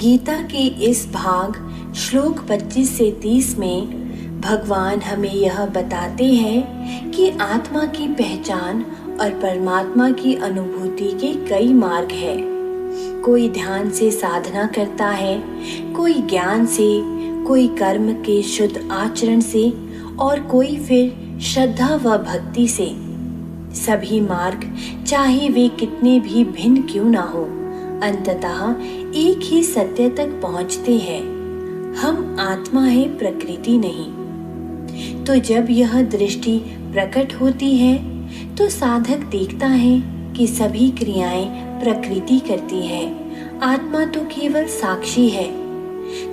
गीता के इस भाग श्लोक 25 से 30 में भगवान हमें यह बताते हैं कि आत्मा की पहचान और परमात्मा की अनुभूति के कई मार्ग हैं। कोई ध्यान से साधना करता है, कोई ज्ञान से, कोई कर्म के शुद्ध आचरण से और कोई फिर श्रद्धा व भक्ति से। सभी मार्ग चाहे वे कितने भी भिन्न क्यों ना हो, अंततः एक ही सत्य तक पहुंचते हैं। हम आत्मा है, प्रकृति नहीं। तो जब यह दृष्टि प्रकट होती है तो साधक देखता है कि सभी क्रियाएं प्रकृति करती है, आत्मा तो केवल साक्षी है।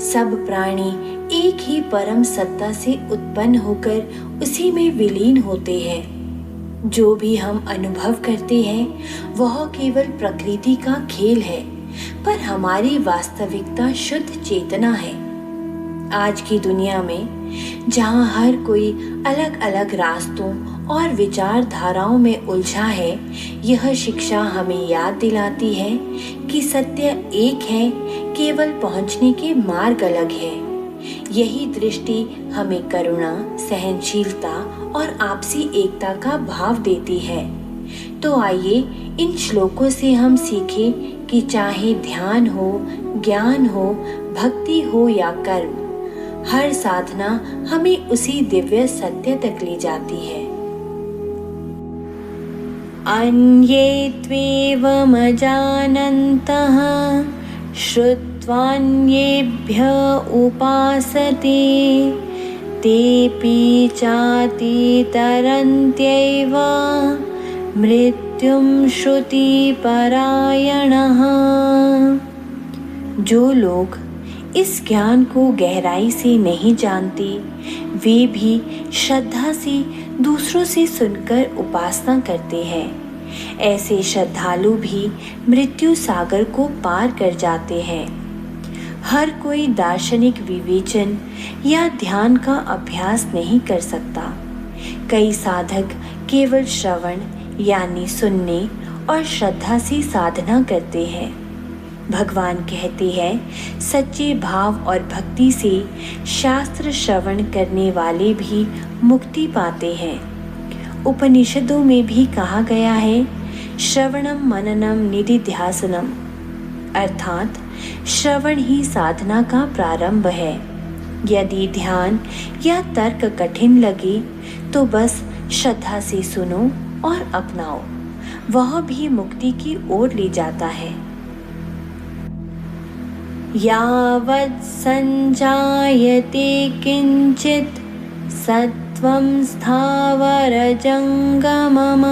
सब प्राणी एक ही परम सत्ता से उत्पन्न होकर उसी में विलीन होते हैं। जो भी हम अनुभव करते हैं वह केवल प्रकृति का खेल है, पर हमारी वास्तविकता शुद्ध चेतना है। आज की दुनिया में जहाँ हर कोई अलग अलग रास्तों और विचारधाराओं में उलझा है, यह शिक्षा हमें याद दिलाती है कि सत्य एक है, केवल पहुँचने के मार्ग अलग है। यही दृष्टि हमें करुणा, सहनशीलता और आपसी एकता का भाव देती है। तो आइए इन श्लोकों से हम सीखें कि चाहे ध्यान हो, ज्ञान हो, भक्ति हो या कर्म, हर साधना हमें उसी दिव्य सत्य तक ले जाती है। अन्ये त्वेवमजानन्तः श्रुत्वान्येभ्य उपासते तेऽपि चातितरन्त्यैव मृत्युं श्रुतिपरायणः। जो लोग इस ज्ञान को गहराई से नहीं जानते, वे भी श्रद्धा से दूसरों से सुनकर उपासना करते हैं। ऐसे श्रद्धालु भी मृत्यु सागर को पार कर जाते हैं। हर कोई दार्शनिक विवेचन या ध्यान का अभ्यास नहीं कर सकता। कई साधक केवल श्रवण यानी सुनने और श्रद्धा से साधना करते हैं। भगवान कहते हैं, सच्चे भाव और भक्ति से शास्त्र श्रवण करने वाले भी मुक्ति पाते हैं। उपनिषदों में भी कहा गया है, श्रवणम मननम निधिध्यासनम, अर्थात श्रवण ही साधना का प्रारंभ है। यदि ध्यान या तर्क कठिन लगे तो बस श्रद्धा से सुनो और अपनाओ, वह भी मुक्ति की ओर ले जाता है। यावत् संजायते किंचित सत्वं स्थावरजंगमम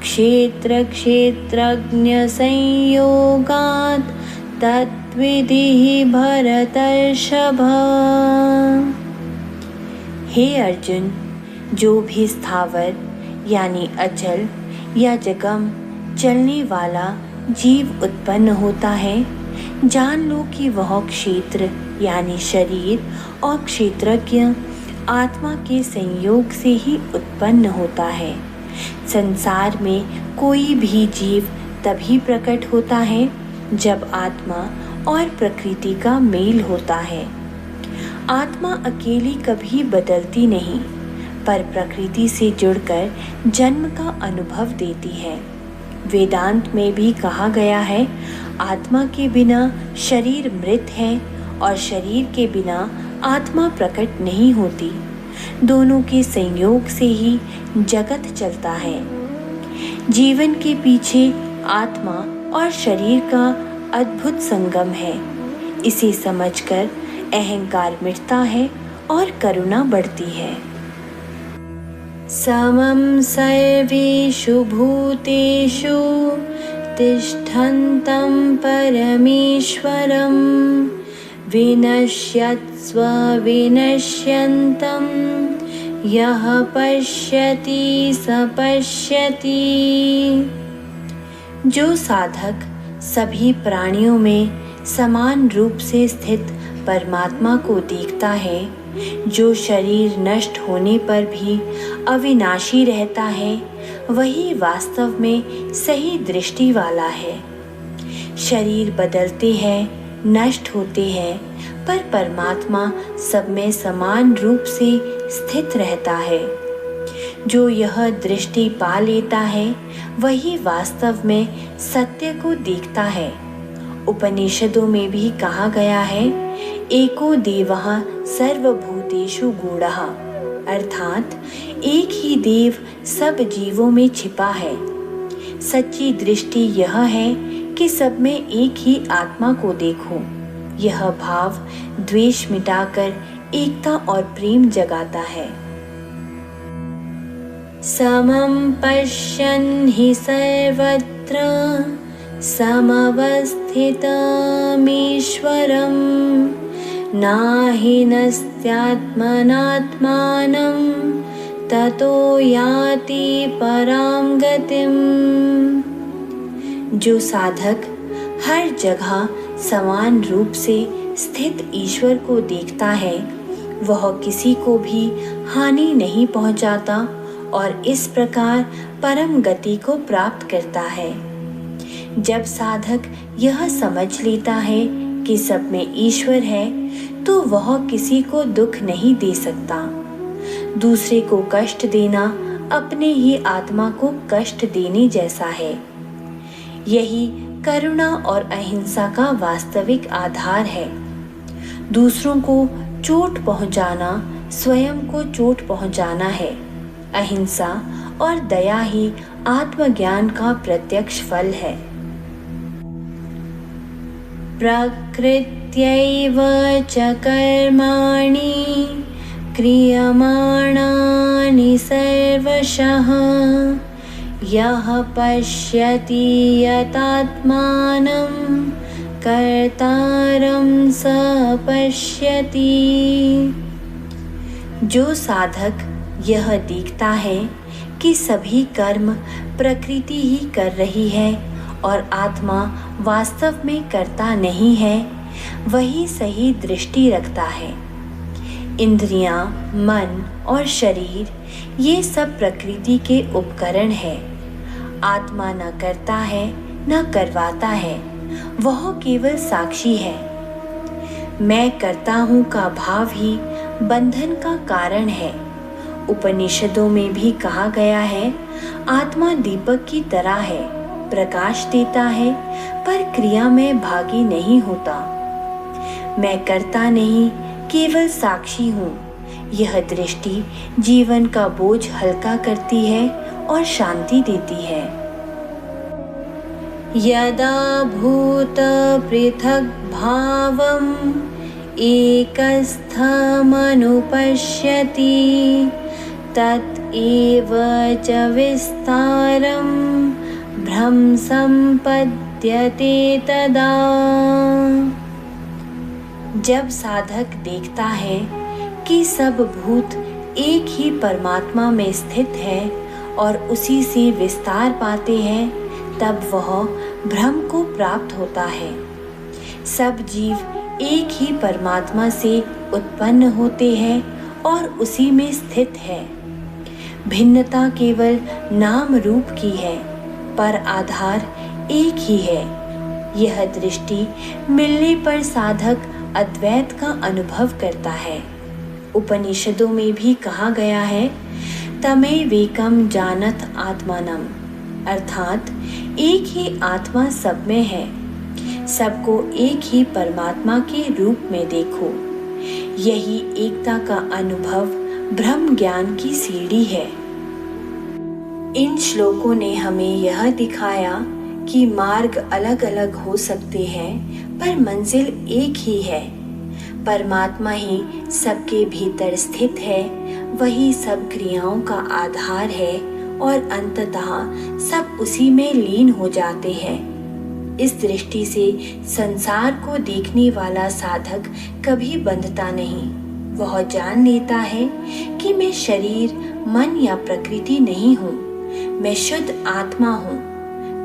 क्षेत्र क्षेत्रज्ञ संयोगात् तत्विधि भरतर्षभ। हे अर्जुन, जो भी स्थावर यानी अचल या जगम चलने वाला जीव उत्पन्न होता है, जान लो कि वह क्षेत्र यानी शरीर और क्षेत्रज्ञ आत्मा के संयोग से ही उत्पन्न होता है। संसार में कोई भी जीव तभी प्रकट होता है जब आत्मा और प्रकृति का मेल होता है। आत्मा अकेली कभी बदलती नहीं, पर प्रकृति से जुड़कर जन्म का अनुभव देती है। वेदांत में भी कहा गया है, आत्मा के बिना शरीर मृत है और शरीर के बिना आत्मा प्रकट नहीं होती। दोनों के संयोग से ही जगत चलता है। जीवन के पीछे आत्मा और शरीर का अद्भुत संगम है। इसे समझकर अहंकार मिटता है और करुणा बढ़ती है। समं सर्वेषु भूतेषु तिष्ठन्तं परमेश्वरं विनश्यत्स्व विनश्यन्तं यः पश्यति स पश्यति। जो साधक सभी प्राणियों में समान रूप से स्थित परमात्मा को देखता है, जो शरीर नष्ट होने पर भी अविनाशी रहता है, वही वास्तव में सही दृष्टि वाला है। शरीर बदलते हैं, नष्ट होते हैं, पर परमात्मा सब में समान रूप से स्थित रहता है। जो यह दृष्टि पा लेता है वही वास्तव में सत्य को देखता है। उपनिषदों में भी कहा गया है, एको देवः सर्वभूतेषु गूढ़ः, अर्थात एक ही देव सब जीवों में छिपा है। सच्ची दृष्टि यह है कि सब में एक ही आत्मा को देखो। यह भाव द्वेष मिटाकर एकता और प्रेम जगाता है। समं पश्यन् हि सर्वत्र समवस्थितमीश्वरं नाहि नस्त्यात्मनात्मानं ततो याति परां गतिम्। जो साधक हर जगह समान रूप से स्थित ईश्वर को देखता है वह किसी को भी हानि नहीं पहुंचाता और इस प्रकार परम गति को प्राप्त करता है। जब साधक यह समझ लेता है कि सब में ईश्वर है तो वह किसी को दुख नहीं दे सकता। दूसरे को कष्ट देना अपने ही आत्मा को कष्ट देने जैसा है। यही करुणा और अहिंसा का वास्तविक आधार है। दूसरों को चोट पहुंचाना स्वयं को चोट पहुंचाना है। अहिंसा और दया ही आत्मज्ञान का प्रत्यक्ष फल है। प्रकृत्यैव च कर्माणि क्रियमाणानि सर्वशः यः पश्यति यतात्मानं कर्तारं स पश्यति। जो साधक यह देखता है कि सभी कर्म प्रकृति ही कर रही है और आत्मा वास्तव में करता नहीं है, वही सही दृष्टि रखता है। इंद्रियां, मन और शरीर ये सब प्रकृति के उपकरण है। आत्मा न करता है न करवाता है, वह केवल साक्षी है। मैं करता हूँ का भाव ही बंधन का कारण है। उपनिषदों में भी कहा गया है, आत्मा दीपक की तरह है, प्रकाश देता है पर क्रिया में भागी नहीं होता। मैं करता नहीं, केवल साक्षी हूँ। यह दृष्टि जीवन का बोझ हल्का करती है और शांति देती है। यदा भूत पृथक भावम् एकस्थमनुपश्यति तत् एव च विस्तारं भ्रम संपद्यते तदा। जब साधक देखता है कि सब भूत एक ही परमात्मा में स्थित है और उसी से विस्तार पाते हैं, तब वह भ्रम को प्राप्त होता है। सब जीव एक ही परमात्मा से उत्पन्न होते हैं और उसी में स्थित है। भिन्नता केवल नाम रूप की है, पर आधार एक ही है। यह दृष्टि मिलने पर साधक अद्वैत का अनुभव करता है। उपनिषदों में भी कहा गया है, तमेवेकं जानत आत्मानम्, अर्थात एक ही आत्मा सब में है। सबको एक ही परमात्मा के रूप में देखो। यही एकता का अनुभव ब्रह्म ज्ञान की सीढ़ी है। इन श्लोकों ने हमें यह दिखाया कि मार्ग अलग अलग हो सकते हैं, पर मंजिल एक ही है। परमात्मा ही सबके भीतर स्थित है, वही सब क्रियाओं का आधार है और अंततः सब उसी में लीन हो जाते हैं। इस दृष्टि से संसार को देखने वाला साधक कभी बंधता नहीं। वह जान लेता है कि मैं शरीर, मन या प्रकृति नहीं हूँ, मैं शुद्ध आत्मा हूँ।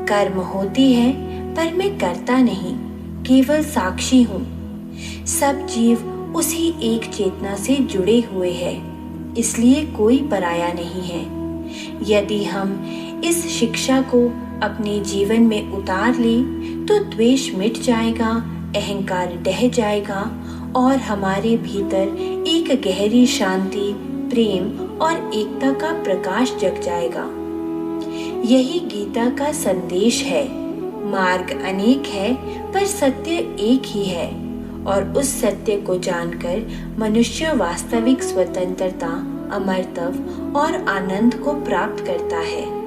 कर्म होते हैं पर मैं करता नहीं, केवल साक्षी हूँ। सब जीव उसी एक चेतना से जुड़े हुए हैं, इसलिए कोई पराया नहीं है। यदि हम इस शिक्षा को अपने जीवन में उतार लें तो द्वेष मिट जाएगा, अहंकार ढह जाएगा और हमारे भीतर एक गहरी शांति, प्रेम और एकता का प्रकाश जग जाएगा। यही गीता का संदेश है। मार्ग अनेक है पर सत्य एक ही है, और उस सत्य को जानकर मनुष्य वास्तविक स्वतंत्रता, अमरत्व और आनंद को प्राप्त करता है।